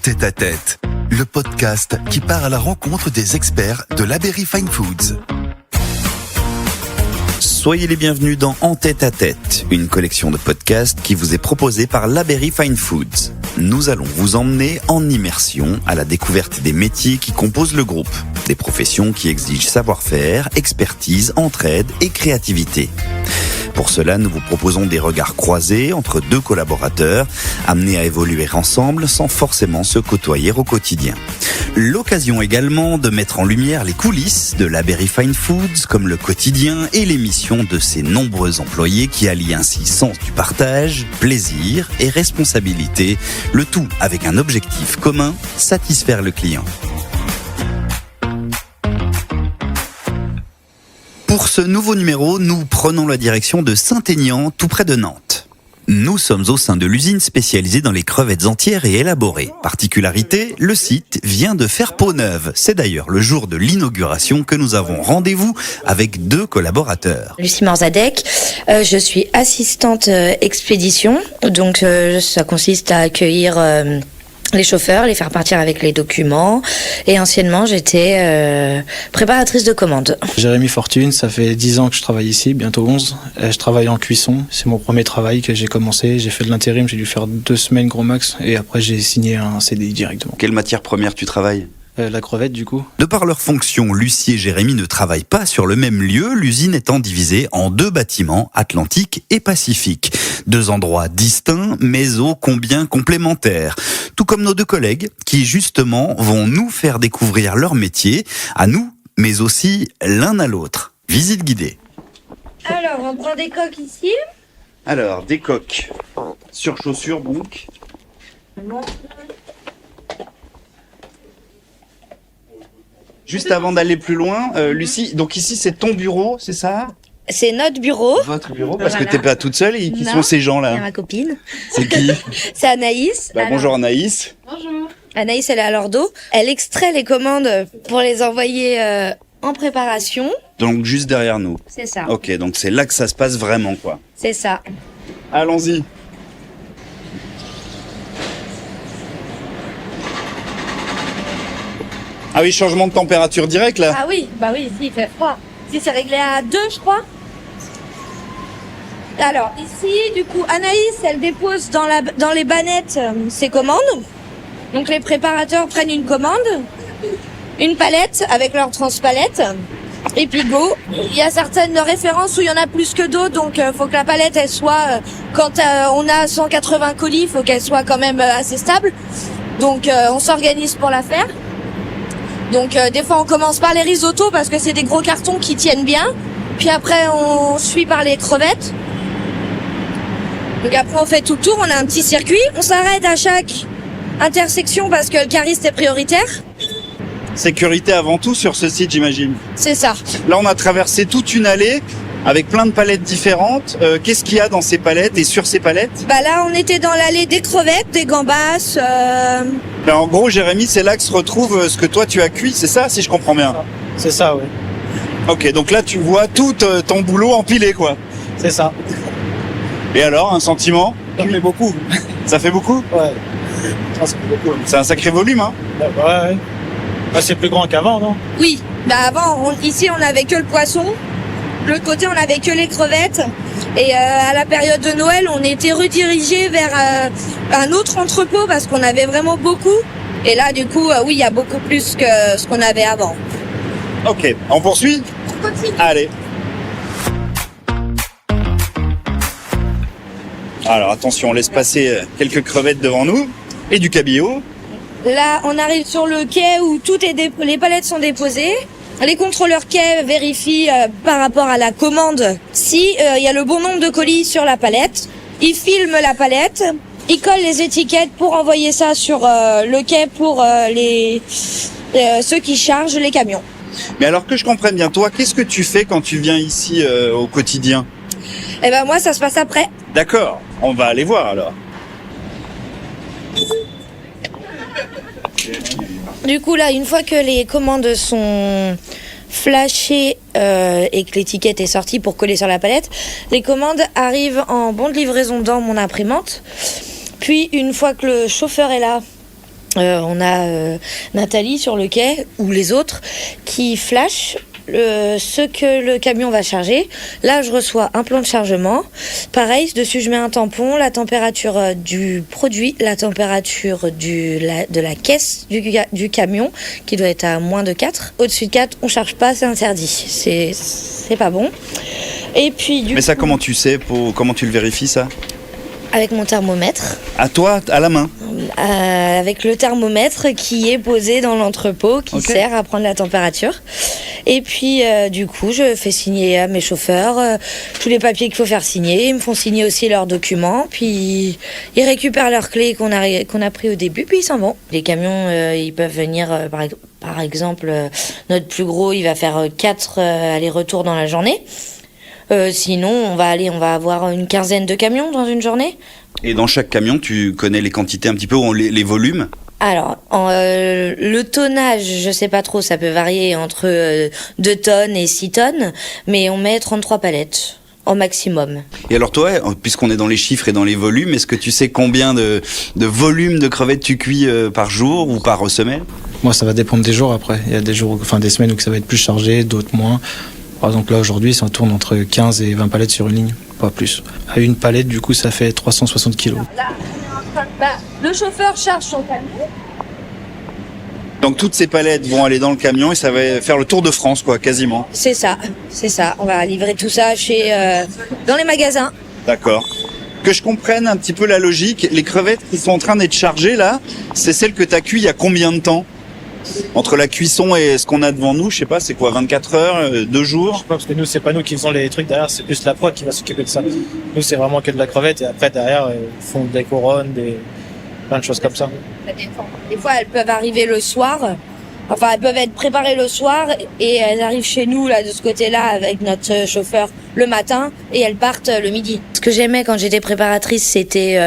Tête à Tête, le podcast qui part à la rencontre des experts de l'Abery Fine Foods. Soyez les bienvenus dans En Tête à Tête, une collection de podcasts qui vous est proposée par l'Abery Fine Foods. Nous allons vous emmener en immersion à la découverte des métiers qui composent le groupe, des professions qui exigent savoir-faire, expertise, entraide et créativité. Pour cela, nous vous proposons des regards croisés entre deux collaborateurs, amenés à évoluer ensemble sans forcément se côtoyer au quotidien. L'occasion également de mettre en lumière les coulisses de l'Abery Fine Foods, comme le quotidien et les missions de ses nombreux employés qui allient ainsi sens du partage, plaisir et responsabilité, le tout avec un objectif commun, satisfaire le client. Pour ce nouveau numéro, nous prenons la direction de Saint-Aignan, tout près de Nantes. Nous sommes au sein de l'usine spécialisée dans les crevettes entières et élaborées. Particularité, le site vient de faire peau neuve. C'est d'ailleurs le jour de l'inauguration que nous avons rendez-vous avec deux collaborateurs. Lucie Morzadek, je suis assistante expédition, donc ça consiste à accueillir les chauffeurs, les faire partir avec les documents. Et anciennement, j'étais préparatrice de commandes. Jérémy Fortune, ça fait 10 ans que je travaille ici, bientôt 11. Je travaille en cuisson, c'est mon premier travail que j'ai commencé. J'ai fait de l'intérim, j'ai dû faire 2 semaines gros max. Et après, j'ai signé un CDI directement. Quelle matière première tu travailles ? La crevette, du coup. De par leur fonction, Lucie et Jérémy ne travaillent pas sur le même lieu, l'usine étant divisée en 2 bâtiments, Atlantique et Pacifique. 2 endroits distincts, mais ô combien complémentaires. Tout comme nos 2 collègues, qui justement vont nous faire découvrir leur métier, à nous, mais aussi l'un à l'autre. Visite guidée. Alors, on prend des coques ici. Alors, des coques. Sur chaussures, donc. Juste avant d'aller plus loin, Lucie, donc ici c'est ton bureau, c'est ça ? C'est notre bureau. Votre bureau, parce que Voilà. t'es pas toute seule, et qui Non. sont ces Il y a gens-là ? ma copine. C'est qui ? C'est Anaïs. Alors, Bonjour Anaïs. Anaïs, elle est à leur dos. Elle extrait les commandes pour les envoyer en préparation. Donc juste derrière nous. C'est ça. Ok, donc c'est là que ça se passe vraiment, quoi. C'est ça. Allons-y. Ah oui, changement de température direct là. Ah oui, bah oui, ici il fait froid. Ici c'est réglé à 2, je crois. Alors ici, du coup, Anaïs, elle dépose dans les bannettes ses commandes. Donc les préparateurs prennent une commande, une palette avec leur transpalette. Et puis go. Il y a certaines références où il y en a plus que d'autres, donc faut que la palette elle soit, quand on a 180 colis, faut qu'elle soit quand même assez stable. Donc on s'organise pour la faire. Donc des fois on commence par les risottos parce que c'est des gros cartons qui tiennent bien. Puis après on suit par les crevettes. Donc après on fait tout le tour, on a un petit circuit. On s'arrête à chaque intersection parce que le cariste est prioritaire. Sécurité avant tout sur ce site, j'imagine. C'est ça. Là, on a traversé toute une allée avec plein de palettes différentes. Qu'est-ce qu'il y a dans ces palettes et sur ces palettes ? Bah là on était dans l'allée des crevettes, des gambas. Ben, en gros, Jérémy, c'est là que se retrouve ce que toi tu as cuit, c'est ça, si je comprends bien ? C'est ça, oui. Ok, donc là, tu vois tout ton boulot empilé, quoi. C'est ça. Et alors, un sentiment ? J'en fais beaucoup. Ça fait beaucoup ? Ouais. Ça fait beaucoup. C'est un sacré volume, hein ? Ouais. Bah, c'est plus grand qu'avant, non ? Oui, bah avant, ici on avait que le poisson. De l'autre côté, on avait que les crevettes. Et à la période de Noël, on était redirigé vers un autre entrepôt parce qu'on avait vraiment beaucoup. Et là, du coup, oui, il y a beaucoup plus que ce qu'on avait avant. Ok, on poursuit ? On continue. Allez. Alors attention, on laisse passer quelques crevettes devant nous et du cabillaud. Là, on arrive sur le quai où les palettes sont déposées. Les contrôleurs quai vérifient par rapport à la commande si il y a le bon nombre de colis sur la palette. Ils filment la palette, ils collent les étiquettes pour envoyer ça sur le quai pour ceux qui chargent les camions. Mais alors que je comprenne bien, toi, qu'est-ce que tu fais quand tu viens ici au quotidien ? Et ben moi, ça se passe après. D'accord, on va aller voir alors. Du coup, là, une fois que les commandes sont flashées et que l'étiquette est sortie pour coller sur la palette, les commandes arrivent en bon de livraison dans mon imprimante. Puis, une fois que le chauffeur est là, On a Nathalie sur le quai ou les autres qui flashent ce que le camion va charger. Là, je reçois un plan de chargement. Pareil, dessus, je mets un tampon, la température du produit, la température de la caisse du camion, qui doit être à moins de 4. Au-dessus de 4, on charge pas, c'est interdit. C'est pas bon. Et puis, Mais ça, comment tu sais, comment tu le vérifies, ça? avec mon thermomètre. À toi, à la main? Avec le thermomètre qui est posé dans l'entrepôt, qui sert à prendre la température. Et puis, du coup, je fais signer à mes chauffeurs tous les papiers qu'il faut faire signer. Ils me font signer aussi leurs documents. Puis, ils récupèrent leurs clés qu'on a pris au début, puis ils s'en vont. Les camions, ils peuvent venir, par exemple, notre plus gros, il va faire 4 allers-retours dans la journée. Sinon, on va avoir une quinzaine de camions dans une journée. Et dans chaque camion, tu connais les quantités un petit peu, ou les volumes? Alors, le tonnage, je sais pas trop, ça peut varier entre 2 tonnes et 6 tonnes, mais on met 33 palettes au maximum. Et alors toi, puisqu'on est dans les chiffres et dans les volumes, est-ce que tu sais combien de volumes de crevettes tu cuis par jour ou par semaine? Moi, ça va dépendre des jours après. Il y a des jours, des semaines où ça va être plus chargé, d'autres moins. Par exemple, là, aujourd'hui, ça tourne entre 15 et 20 palettes sur une ligne, pas plus. À une palette, du coup, ça fait 360 kilos. Là, le chauffeur charge son camion. Donc toutes ces palettes vont aller dans le camion et ça va faire le tour de France, quoi, quasiment. C'est ça. On va livrer tout ça dans les magasins. D'accord. Que je comprenne un petit peu la logique, les crevettes qui sont en train d'être chargées, là, c'est celles que tu as cuit il y a combien de temps? Entre la cuisson et ce qu'on a devant nous, je sais pas, c'est quoi, 24 heures, 2 jours? Je sais pas, parce que nous, c'est pas nous qui faisons les trucs derrière, c'est plus la prod qui va s'occuper de ça. Nous, c'est vraiment que de la crevette, et après, derrière, ils font des couronnes, plein de choses comme ça. Ça dépend. Des fois, elles peuvent arriver le soir. Enfin, elles peuvent être préparées le soir et elles arrivent chez nous, là, de ce côté-là, avec notre chauffeur le matin et elles partent le midi. Ce que j'aimais quand j'étais préparatrice, c'était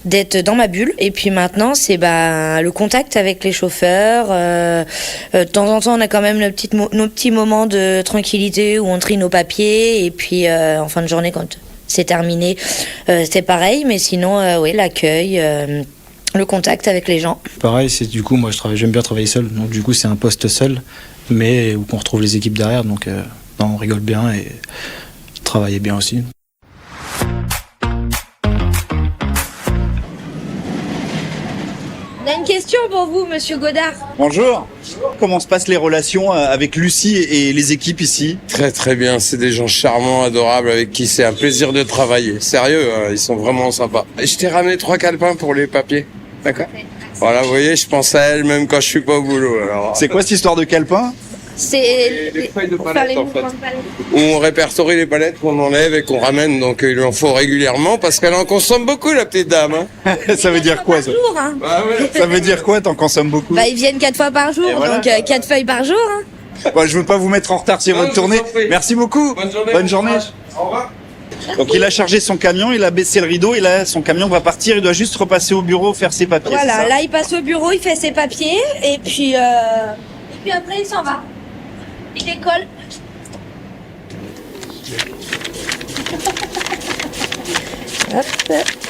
d'être dans ma bulle. Et puis maintenant, c'est le contact avec les chauffeurs. De temps en temps, on a quand même nos petits moments de tranquillité où on trie nos papiers. Et puis, en fin de journée, quand c'est terminé, c'est pareil. Mais sinon, oui, l'accueil... le contact avec les gens. Pareil, moi j'aime bien travailler seul, donc du coup c'est un poste seul, mais où on retrouve les équipes derrière, donc on rigole bien et travailler bien aussi. On a une question pour vous, monsieur Godard. Bonjour. Comment se passent les relations avec Lucie et les équipes ici? Très très bien, c'est des gens charmants, adorables, avec qui c'est un plaisir de travailler. Sérieux, ils sont vraiment sympas. Je t'ai ramené 3 calepins pour les papiers. D'accord. Voilà, vous voyez, je pense à elle même quand je suis pas au boulot. Alors. C'est quoi cette histoire de calepin? C'est les feuilles de pour faire palette les en fait. mouvements de palette. Où on répertorie les palettes qu'on enlève et qu'on ramène, donc il en faut régulièrement parce qu'elle en consomme beaucoup la petite dame. Hein. Ça veut dire quoi ça? Par jour, hein. Bah, ouais. Ça veut dire quoi, t'en consommes beaucoup? Ils viennent 4 fois par jour, Et voilà. donc 4 feuilles par jour. Hein. Bon, je veux pas vous mettre en retard sur Non, votre je vous tournée. en prie. Merci beaucoup. Bonne journée. Au revoir. Donc il a chargé son camion, il a baissé le rideau et là son camion va partir, il doit juste repasser au bureau faire ses papiers. Voilà, c'est ça? là il passe au bureau, il fait ses papiers et puis après il s'en va. Il décolle. Hop,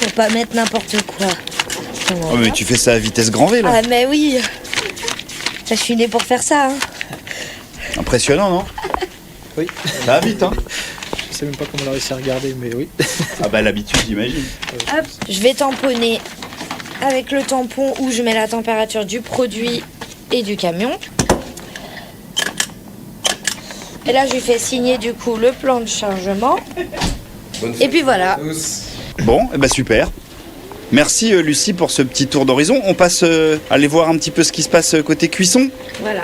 faut pas mettre n'importe quoi. Oh, mais tu fais ça à vitesse grand V là. Ah mais oui. Je suis née pour faire ça. Hein. Impressionnant, non? Oui. Ça va vite, hein? Je sais même pas comment on a réussi à regarder, mais oui. Ah bah l'habitude, j'imagine. Hop, je vais tamponner avec le tampon où je mets la température du produit et du camion. Et là, je lui fais signer du coup le plan de chargement. Et puis voilà. Bon, eh ben super. Merci Lucie pour ce petit tour d'horizon. On passe aller voir un petit peu ce qui se passe côté cuisson. Voilà.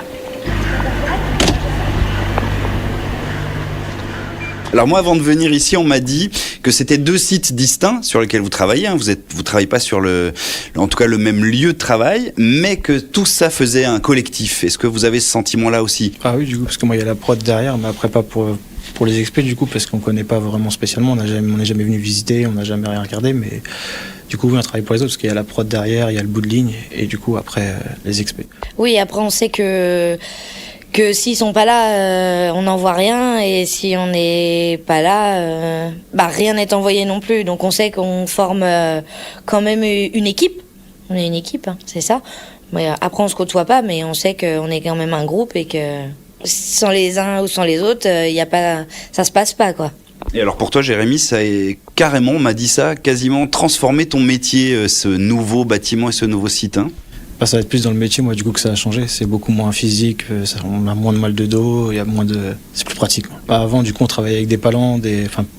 Alors moi, avant de venir ici, on m'a dit que c'était 2 sites distincts sur lesquels vous travaillez. Hein. Vous travaillez pas sur en tout cas le même lieu de travail, mais que tout ça faisait un collectif. Est-ce que vous avez ce sentiment-là aussi? Ah oui, du coup, parce que moi il y a la prod derrière, mais après pas pour les experts du coup, parce qu'on connaît pas vraiment spécialement, on n'est jamais venu visiter, on n'a jamais rien regardé, mais du coup oui, on travaille pour les autres, parce qu'il y a la prod derrière, il y a le bout de ligne, et du coup après les experts. Oui, après on sait que s'ils sont pas là, on n'envoie rien, et si on n'est pas là, rien n'est envoyé non plus. Donc on sait qu'on forme quand même une équipe. On est une équipe, hein, c'est ça. Ouais, après, on se côtoie pas, mais on sait qu'on est quand même un groupe et que sans les uns ou sans les autres, ça se passe pas, quoi. Et alors pour toi, Jérémy, ça est carrément, on m'a dit ça, quasiment transformé ton métier, ce nouveau bâtiment et ce nouveau site, hein? Ça va être plus dans le métier, moi, du coup, que ça a changé. C'est beaucoup moins physique, on a moins de mal de dos, c'est plus pratique. Avant, du coup, on travaillait avec des palans,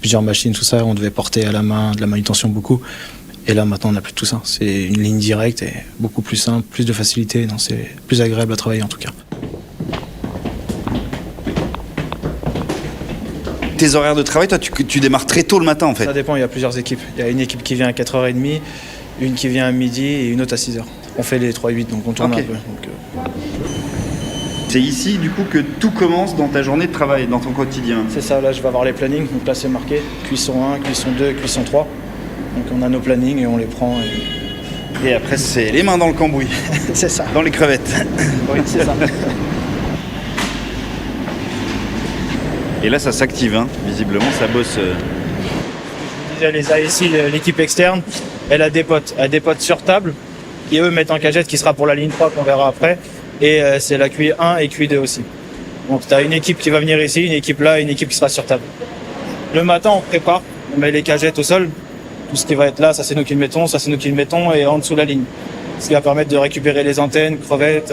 plusieurs machines, tout ça, on devait porter à la main, de la manutention beaucoup. Et là, maintenant, on n'a plus tout ça. C'est une ligne directe et beaucoup plus simple, plus de facilité. Non, c'est plus agréable à travailler, en tout cas. Tes horaires de travail, toi, tu démarres très tôt le matin, en fait. Ça dépend, il y a plusieurs équipes. Il y a une équipe qui vient à 4h30, une qui vient à midi et une autre à 6h. On fait les 3-8, donc on tourne un peu. C'est ici, du coup, que tout commence dans ta journée de travail, dans ton quotidien. C'est ça, là, je vais avoir les plannings. Donc là, c'est marqué cuisson 1, cuisson 2, cuisson 3. Donc on a nos plannings et on les prend. Et après, c'est les mains dans le cambouis. C'est ça. Dans les crevettes. Oui, c'est ça. Et là, ça s'active, hein. Visiblement, ça bosse. Je disais, les ASI, l'équipe externe, elle a des potes sur table, qui eux mettent en cagette, qui sera pour la ligne 3 qu'on verra après. Et c'est la QI1 et QI2 aussi. Donc tu as une équipe qui va venir ici, une équipe là, une équipe qui sera sur table. Le matin, on prépare, on met les cagettes au sol. Tout ce qui va être là, ça c'est nous qui le mettons, ça c'est nous qui le mettons, et en dessous la ligne. Ce qui va permettre de récupérer les antennes, crevettes,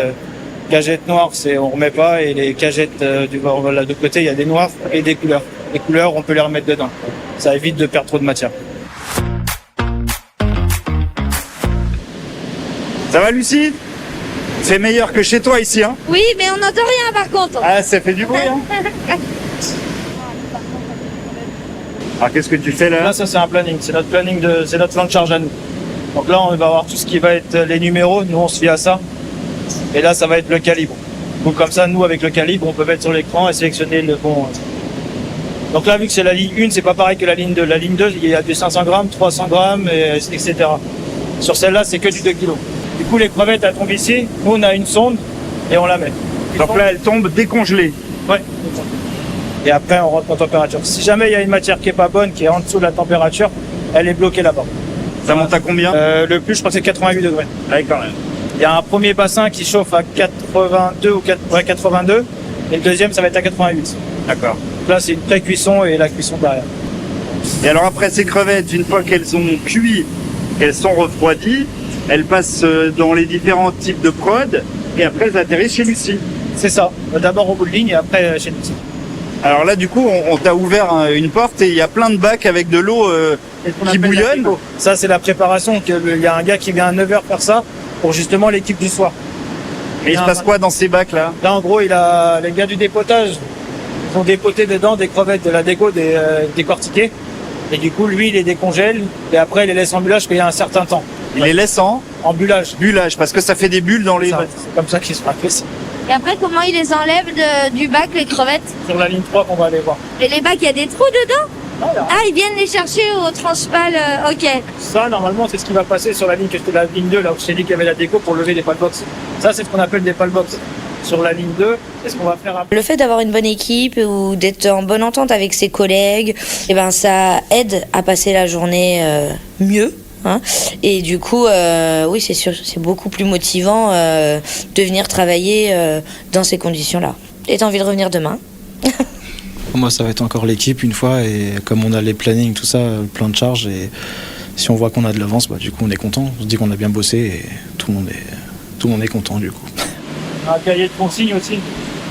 cagettes noires, on remet pas, et les cagettes de l'autre côté, il y a des noirs et des couleurs. Les couleurs, on peut les remettre dedans. Ça évite de perdre trop de matière. Ça va, Lucie? C'est meilleur que chez toi ici, hein? Oui, mais on n'entend rien, par contre. Ah, ça fait du bruit, hein? Alors, qu'est-ce que tu fais là? Là, ça c'est un planning, c'est notre plan de charge à nous. Donc là, on va avoir tout ce qui va être les numéros, nous on se fie à ça. Et là, ça va être le calibre. Donc comme ça, nous, avec le calibre, on peut mettre sur l'écran et sélectionner le bon. Donc là, vu que c'est la ligne 1, c'est pas pareil que la ligne 2. La ligne 2, il y a du 500 grammes, 300 grammes, etc. Sur celle-là, c'est que du 2 kg. Du coup, les crevettes, elles tombent ici. Nous, on a une sonde et on la met. Donc là, elle tombe décongelée. Ouais. Et après, on rentre en température. Si jamais il y a une matière qui est pas bonne, qui est en dessous de la température, elle est bloquée là-bas. Ça monte à combien? Le plus, je crois que c'est 88 degrés. Ouais, quand même. Il y a un premier bassin qui chauffe à 82 ou 82, et le deuxième, ça va être à 88. D'accord. Donc là, c'est une pré-cuisson et la cuisson derrière. Et alors après ces crevettes, une fois qu'elles ont cuit, qu'elles sont refroidies, elles passent dans les différents types de prod, et après elles atterrissent chez Lucie. C'est ça. D'abord au bout de ligne et après chez nous. Alors là, du coup, on t'a ouvert une porte et il y a plein de bacs avec de l'eau qui bouillonne. Ça, c'est la préparation. Il y a un gars qui vient à 9h faire ça pour justement l'équipe du soir. Et il se passe quoi dans ces bacs-là? Là, en gros, les gars du dépotage, ils ont dépoté dedans des crevettes de la déco décortiquées. Et du coup, lui, il les décongèle et après, il les laisse en bullage qu'il y a un certain temps. Il les laisse en bullage. Bullage, parce que ça fait des bulles dans les... C'est comme ça qu'ils se fait. Et après, comment ils les enlèvent du bac, les crevettes? Sur la ligne 3 qu'on va aller voir. Et les bacs, il y a des trous dedans? Voilà. Ah, ils viennent les chercher au transpal, ok. Ça, normalement, c'est ce qui va passer sur la ligne que c'était la ligne 2, là où je t'ai dit qu'il y avait la déco pour lever les pallbox. Ça, c'est ce qu'on appelle des pallbox. Sur la ligne 2, c'est ce qu'on va faire après. Le fait d'avoir une bonne équipe ou d'être en bonne entente avec ses collègues, eh ben, ça aide à passer la journée mieux. Hein. Et du coup, oui, c'est sûr, c'est beaucoup plus motivant de venir travailler dans ces conditions-là. Et t'as envie de revenir demain? Moi, ça va être encore l'équipe une fois, et comme on a les plannings, tout ça, le plan de charge, et si on voit qu'on a de l'avance, bah, du coup, on est content. On se dit qu'on a bien bossé et tout le monde est content, du coup. Un cahier de consignes aussi.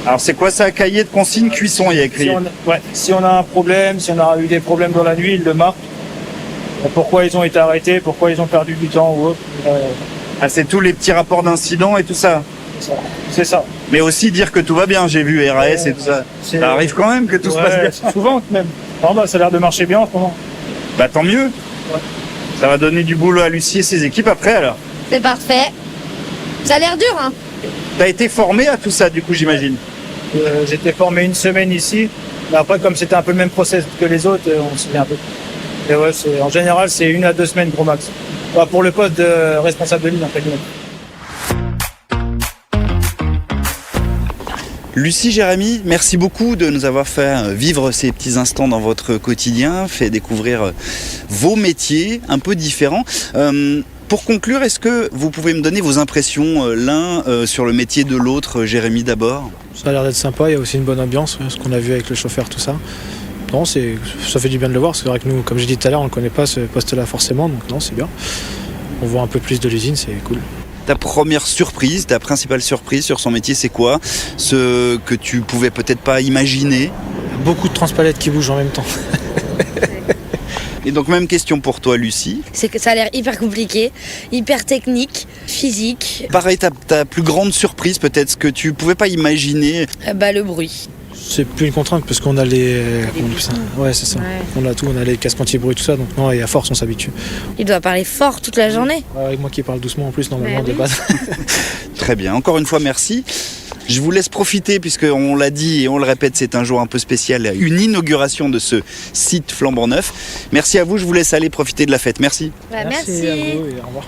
Alors c'est quoi ça, cahier de consignes cuisson, il y a écrit? Si on a un problème, si on a eu des problèmes dans la nuit, ils le marquent. Pourquoi ils ont été arrêtés, pourquoi ils ont perdu du temps ou autre. Ah, c'est tous les petits rapports d'incidents et tout ça? C'est ça. Mais aussi dire que tout va bien, j'ai vu RAS et tout ça. Ça arrive quand même que tout se passe bien. Souvent même. Bah, ça a l'air de marcher bien en ce moment. Bah tant mieux. Ouais. Ça va donner du boulot à Lucie et ses équipes après alors. C'est parfait. Ça a l'air dur, hein? T'as été formé à tout ça du coup, j'imagine? J'étais formé une semaine ici. Mais après, comme c'était un peu le même process que les autres, on se fait un peu. Et ouais, en général, c'est 1 à 2 semaines gros max. Bah, pour le poste de responsable de ligne, en fait. Lucie, Jérémy, merci beaucoup de nous avoir fait vivre ces petits instants dans votre quotidien, fait découvrir vos métiers un peu différents. Pour conclure, est-ce que vous pouvez me donner vos impressions l'un sur le métier de l'autre? Jérémy d'abord. Ça a l'air d'être sympa, il y a aussi une bonne ambiance, ce qu'on a vu avec le chauffeur, tout ça. Non, ça fait du bien de le voir, c'est vrai que nous, comme j'ai dit tout à l'heure, on ne connaît pas ce poste-là forcément, donc non, c'est bien. On voit un peu plus de l'usine, c'est cool. Ta première surprise, ta principale surprise sur son métier, c'est quoi? Ce que tu pouvais peut-être pas imaginer? Beaucoup de transpalettes qui bougent en même temps. Et donc même question pour toi, Lucie. C'est que ça a l'air hyper compliqué, hyper technique, physique. Pareil, ta plus grande surprise, peut-être ce que tu pouvais pas imaginer? Le bruit. C'est plus une contrainte parce qu'on a les... Ouais, c'est ça. Ouais. On a tout, on a les casques anti-bruit, tout ça, donc non, et à force, on s'habitue. Il doit parler fort toute la journée. Avec moi qui parle doucement en plus, normalement, de base. Très bien, encore une fois, merci. Je vous laisse profiter, puisqu'on l'a dit et on le répète, c'est un jour un peu spécial, une inauguration de ce site flambant neuf. Merci à vous, je vous laisse aller profiter de la fête. Merci. Merci. À vous et au revoir.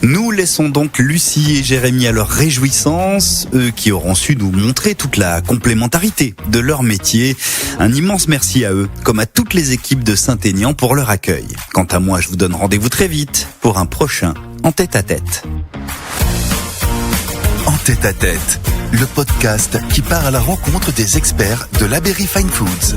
Nous laissons donc Lucie et Jérémy à leur réjouissance, eux qui auront su nous montrer toute la complémentarité de leur métier. Un immense merci à eux, comme à toutes les équipes de Saint-Aignan pour leur accueil. Quant à moi, je vous donne rendez-vous très vite pour un prochain En Tête à Tête. En Tête à Tête, le podcast qui part à la rencontre des experts de l'Aberry Fine Foods.